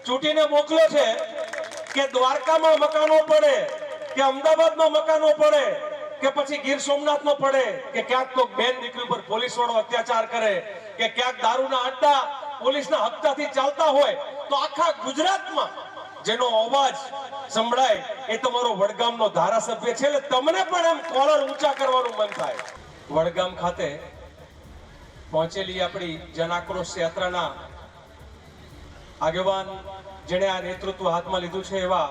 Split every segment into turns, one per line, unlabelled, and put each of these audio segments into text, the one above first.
ચૂંટીને મોકલ્યો છે કે દ્વારકામાં મકાનો પડે કે અમદાવાદમાં મકાનો પડે કે પછી ગીર સોમનાથમાં પડે કે ક્યાંક કોઈ બેન દીકરી પર પોલીસ વાળો અત્યાચાર કરે કે ક્યાંક દારૂના અડ્ડા પોલીસના હપ્તાથી ચાલતા હોય તો આખા ગુજરાતમાં જેનો અવાજ સંભળાય એ તમારો વડગામનો ધારાસભ્ય છે. એટલે તમને પણ એમ કોલર ઊંચા કરવાનું મન થાય. વડગામ ખાતે પહોંચેલી આપણી જન આક્રોશ યાત્રાના આગેવાન જેણે આ નેતૃત્વ હાથમાં લીધું છે એવા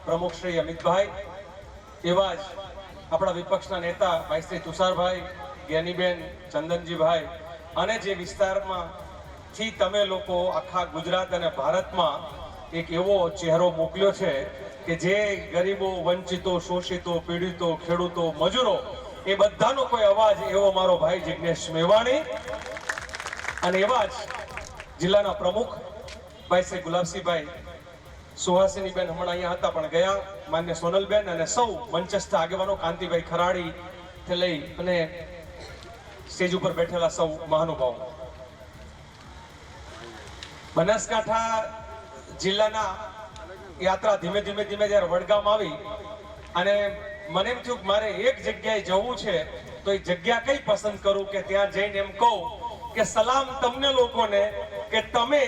પ્રમુખ શ્રી અમિતભાઈ, એવા જ આપણા વિપક્ષના નેતા ભાઈ શ્રી તુષારભાઈ, જ્ઞાનીબેન, ચંદનજીભાઈ, અને જે વિસ્તારમાં થી તમે લોકો આખા ગુજરાત અને ભારતમાં એક એવો ચહેરો મોકલ્યો છે કે જે ગરીબો, વંચિતો, શોષિતો, પીડિતો, ખેડૂતો, મજૂરો એ બધાનો કોઈ અવાજ એવો મારો ભાઈ જિગ્નેશ મેવાણી, અને એવા જ જિલ્લાના પ્રમુખ ભાઈ શ્રી ગુલાબસિંહભાઈ, સુહાસિનીબેન હમણાં અહીંયા હતા પણ ગયા, માન્ય સોનલબેન, અને સૌ મંચસ્થ આગેવાનો, કાંતિભાઈ ખરાડી થી લઈ અને સ્ટેજ ઉપર બેઠેલા સૌ મહાનુભાવો. બનાસકાંઠા જિલ્લાના યાત્રા ધીમે ધીમે જ્યારે વડગામ આવી અને મને એમ થયું કે મારે એક જગ્યાએ જવું છે તો એ જગ્યા કઈ પસંદ કરું કે ત્યાં જઈને એમ કહું કે સલામ તમને લોકોને કે તમે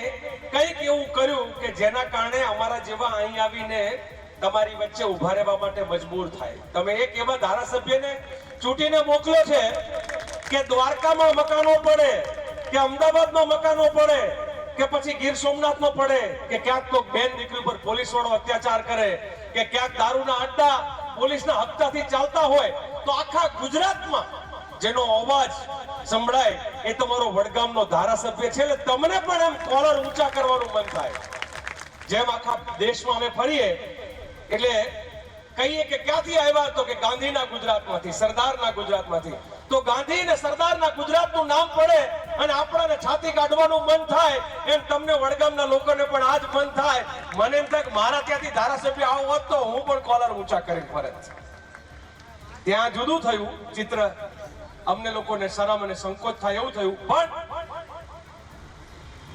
કંઈક એવું કર્યું કે જેના કારણે અમારા જેવા અહીં આવીને તમારી વચ્ચે ઉભા રહેવા માટે મજબૂર થાય. તમે એક એવા ધારાસભ્યને ચૂંટીને મોકલ્યો છે કે દ્વારકામાં મકાનો પડે કે અમદાવાદમાં મકાનો પડે કે પછી ગીર સોમનાથમાં પડે કે ક્યાંક કોઈ બેન દીકરી પર પોલીસ વાળો અત્યાચાર કરે કે ક્યાંક દારૂના અડ્ડા પોલીસના હપ્તાથી ચાલતા હોય તો આખા ગુજરાતમાં જેનો અવાજ સંભળાય એ તમારો વડગામનો ધારાસભ્ય છે. એટલે તમને પણ એમ કોલર ઊંચા કરવાનું મન થાય. જેમ આખા દેશમાં અમે ફરીએ એટલે કહીએ કે ક્યાંથી આવ્યા તો કે ગાંધીના ગુજરાતમાંથી, સરદારના ગુજરાતમાંથી. તો ગાંધી અને સરદારના ગુજરાતનું નામ પડે અને આપણાને છાતી કાઢવાનું મન થાય એમ તમને વડગામના લોકોને પણ આજ મન થાય. મને એમ થાય કે મારા ત્યાંથી ધારાસભ્ય આવો હોત તો હું પણ કોલર ઊંચા કરીને ફરત. ત્યાં જુદું થયું ચિત્ર, અમને લોકોને શરમ અને સંકોચ થાય એવું થયું. પણ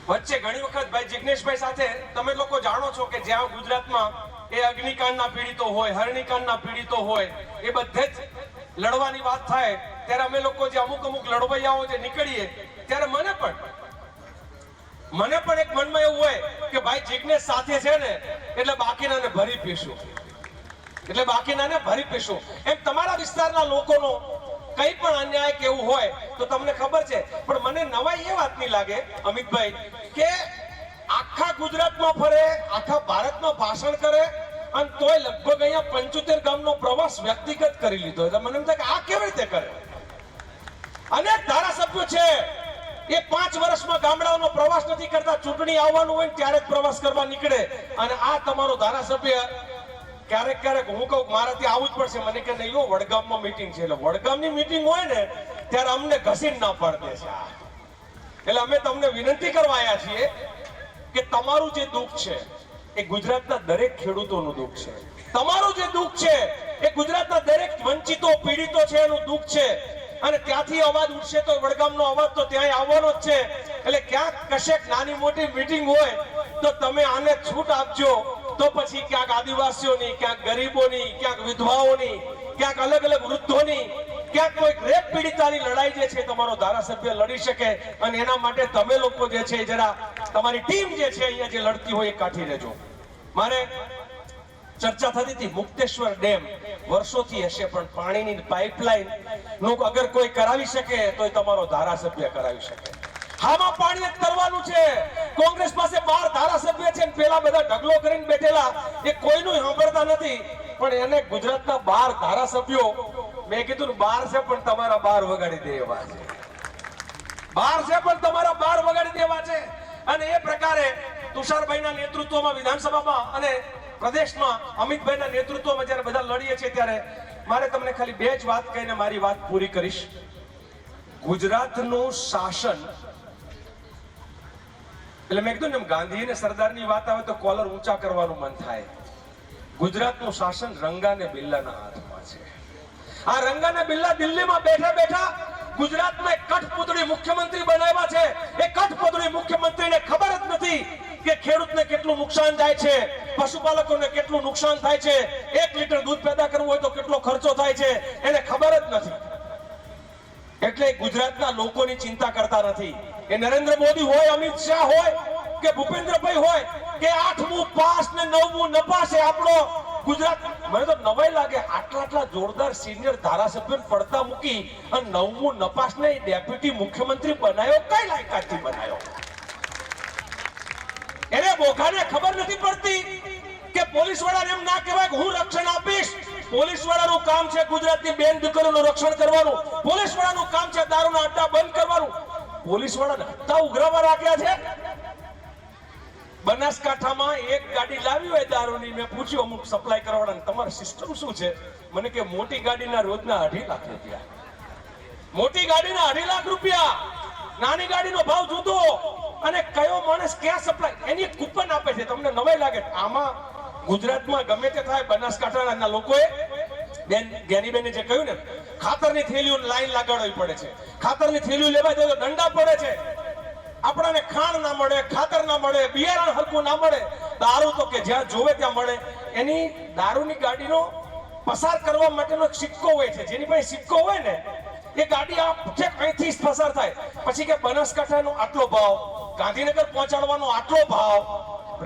વચ્ચે ઘણી વખત ભાઈ જિગ્નેશભાઈ સાથે તમે લોકો જાણો છો કે જ્યાં ગુજરાતમાં એ અગ્નિકાંડના પીડિતો હોય, હરણીકાંડના પીડિતો હોય, એ બધે જ લડવાની વાત થાય ત્યારે અમે લોકો જે અમુક લડવૈયાઓ જે નીકળીએ ત્યારે મને પણ એક મનમાં એવું હોય કે ભાઈ જિગ્નેશ સાથે છે ને એટલે બાકીનાને ભરી પીશું, એમ તમારા વિસ્તારના લોકોનો કઈ પણ અન્યાય કેવું હોય તો તમને ખબર છે. પણ મને નવાઈ એ વાતની લાગે અમિતભાઈ કે આખા ગુજરાતમાં ફરે, આખા ભારતમાં ભાષણ કરે અને તોય લગભગ અહીંયા 75 ગામનો પ્રવાસ વ્યક્તિગત કરી લીધો. એટલે મને એમ થાય કે આ કેવી રીતે કરે? અનેક ધારાસભ્યો છે એ 5 વર્ષમાં ગામડાઓનો પ્રવાસ નથી કરતા, ચૂંટણી આવવાનું હોય ત્યારે જ પ્રવાસ કરવા નીકળે. અને આ તમારો ધારાસભ્ય ક્યારેક હું કહું મારે ત્યાં આવવું જ પડશે, મને કે નહીં હો વડગામમાં મીટિંગ છે. એટલે વડગામની મીટિંગ હોય ને ત્યારે અમને ઘસીને ના પાડી દે છે. એટલે અમે તમને વિનંતી કરવા આવ્યા છીએ કે તમારું જે દુઃખ છે એ ગુજરાતના દરેક ખેડૂતોનું દુઃખ છે. તમારું જે દુઃખ છે એ ગુજરાતના દરેક વંચિતો, પીડિતો છે એનું દુઃખ છે. અને ત્યાંથી અવાજ ઉઠશે તો વડગામનો અવાજ તો ત્યાં આવવાનો જ છે. એટલે ક્યાંક કશેક નાની મોટી મીટિંગ હોય તો તમે આને છૂટ આપજો. તો પછી ક્યાંક આદિવાસીઓની, ક્યાંક ગરીબોની, ક્યાંક વિધવાઓની, ક્યાંક અલગ વૃદ્ધોની, ક્યાંક કોઈ રેપ પીડિતાની લડાઈ જે છે તમારો ધારાસભ્ય લડી શકે. અને એના માટે તમે લોકો જે છે જરા તમારી ટીમ જે છે અહીંયા જે લડતી હોય એ કાઢી લેજો. મારે ચર્ચા થતી હતી મુક્તેશ્વર ડેમ વર્ષોથી હશે પણ પાણીની પાઇપલાઇન નું અગર કોઈ કરાવી શકે તો તમારો ધારાસભ્ય કરાવી શકે. હામાં પાણી જ કરવાનું છે. કોંગ્રેસ પાસે 12 ધારાસભ્ય છે ને પેલા બધા ઢગલો કરીને બેઠેલા એ કોઈનું સાંભળતા નથી. પણ એને ગુજરાતના 12 ધારાસભ્યો મેં કીધું 12 છે પણ તમારા 12 વગાડી દેવા છે. 12 છે પણ તમારા 12 વગાડી દેવા છે. અને એ પ્રકારે તુષારભાઈના નેતૃત્વમાં વિધાનસભામાં અને પ્રદેશમાં અમિતભાઈના નેતૃત્વમાં જ્યારે બધા લડીએ છીએ ત્યારે મારે તમને ખાલી 2 જ વાત કહીને મારી વાત પૂરી કરીશ. ગુજરાતનું શાસન એટલે મેં કીધું ને ગાંધી અને સરદારની વાત આવે તો કોલર ઊંચા કરવાનું મન થાય. ગુજરાતનું શાસન રંગા ને બિલ્લાના હાથમાં છે. આ રંગા ને બિલ્લા દિલ્હીમાં બેઠા ગુજરાતમાં એક કઠપૂતળી મુખ્યમંત્રી બનાવ્યા છે. એ કઠપૂતળી મુખ્યમંત્રીને ખબર જ નથી કે ખેડૂતને કેટલું નુકસાન થાય છે, પશુપાલકોને કેટલું નુકસાન થાય છે, 1 લીટર દૂધ પેદા કરવું હોય તો કેટલો ખર્ચો થાય છે, એને ખબર જ નથી. એટલે ગુજરાતના લોકોની ચિંતા કરતા નથી. એ નરેન્દ્ર મોદી હોય, અમિત શાહ હોય કે ભૂપેન્દ્રભાઈ હોય કે 8મું પાસ ને 9મું નપાસ, એ આપણો ગુજરાત. મને તો નવાઈ લાગે, આટલા જોરદાર સિનિયર ધારાસભ્યોને પડતા મૂકી અને 9મું નપાસ ને ડેપ્યુટી મુખ્યમંત્રી બનાવ્યો. કઈ લાયકાતથી બનાવ્યો? એને બોઘાને ખબર નથી પડતી કે પોલીસ વાળાને એમ ના કહેવાય કે હું રક્ષણ આપીશ. પોલીસ વાળાનું કામ છે ગુજરાતની બેન દીકરીઓનું રક્ષણ કરવાનું. પોલીસ વાળાનું કામ છે દારૂના અડ્ડા બંધ કરવાનું. પોલીસ વાળાને હત્તા ઉઘરાવા રાખ્યા છે. બનાસકાંઠામાં એક ગાડી લાવી હોય દારૂની, મેં પૂછ્યું અમુક સપ્લાય કરવાના, તમારી સિસ્ટમ શું છે? મને કે મોટી ગાડીના રોજના 2.5 લાખ રૂપિયા. મોટી ગાડીના 2.5 લાખ રૂપિયા, નાની ગાડીનો ભાવ જુદો. અને કયો માણસ ક્યાં સપ્લાય, એની કૂપન આપે છે. તમને નવાઈ લાગે. આમાં ગુજરાતમાં ગમે તે થાય, બનાસકાંઠાના લોકોએ જ્ઞાનીબેને જે કહ્યું ને, ખાતરની થેલીઓની લાઈન લગાડવી પડે છે. ખાતરની થેલીઓ લેવા જાય તો દંડા પડે છે. આપણને ખાણ ના મળે, ખાતર ના મળે, બિયારણ હરખું ના મળે. દારૂ તો કે જ્યાં જોવે ત્યાં મળે. એની દારૂની ગાડીનો પસાર કરવા માટેનો એક સિક્કો હોય છે. જેની પાસે સિક્કો હોય ને, એ ગાડી અહીંથી પસાર થાય. પછી કે બનાસકાંઠાનો આટલો ભાવ, ગાંધીનગર પહોંચાડવાનો આટલો ભાવ,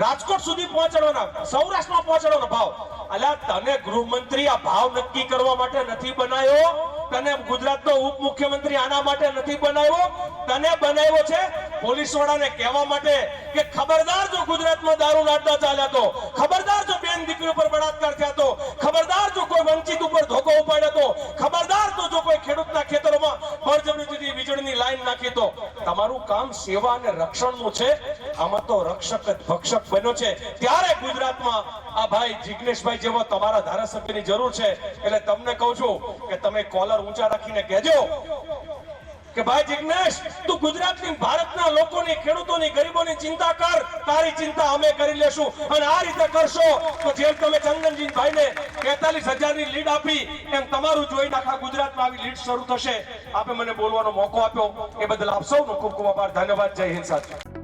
રાજકોટ સુધી પહોંચાડવાના, સૌરાષ્ટ્રમાં પહોંચાડવાનો ભાવ. અલ્યા તને ગૃહમંત્રી આ ભાવ નક્કી કરવા માટે નથી બનાવ્યો. તને ગુજરાતનો ઉપમુખ્યમંત્રી આના માટે નથી બનાવ્યો. તને બનાવ્યો છે પોલીસ વાળાને કહેવા માટે કે ખબરદાર જો ગુજરાતમાં દારૂના અડ્ડા ચાલ્યા તો, ખબરદાર જો બેન દીકરી ઉપર બળાત્કાર થયા તો, ખબરદાર જો કોઈ વંચિત ઉપર ધોકો ઉપાડ્યો તો, ખબરદાર તો જો કોઈ ખેડૂતના ખેતરોમાં બળજબરીથી વીજળીની લાઈન નાખી તો. તમારું કામ સેવા અને રક્ષણનું છે. આમાં તો રક્ષક જ ભક્ષક બન્યો છે. ત્યારે ગુજરાતમાં આ ભાઈ જિગ્નેશભાઈ જેવો તમારા ધારાસભ્યની જરૂર છે. એટલે તમને કહું છું કે તમે કોલર ઊંચા રાખીને કહેજો કે ભાઈ જિગ્નેશ, તું ગુજરાતની, ભારતના લોકોની, ખેડૂતોની, ગરીબોની ચિંતા કર. તારી ચિંતા અમે કરી લેશું. અને આ રીતે કરશો તો જેમ તમે ચંદનજી ભાઈને 43,000ની લીડ આપી, એમ તમારું જોઈને આખા ગુજરાતમાં આવી લીડ શરૂ થશે. આપે મને બોલવાનો મોકો આપ્યો એ બદલ આપ સૌનો ખૂબ ખૂબ આભાર. ધન્યવાદ. જય હિન્દ. સાથે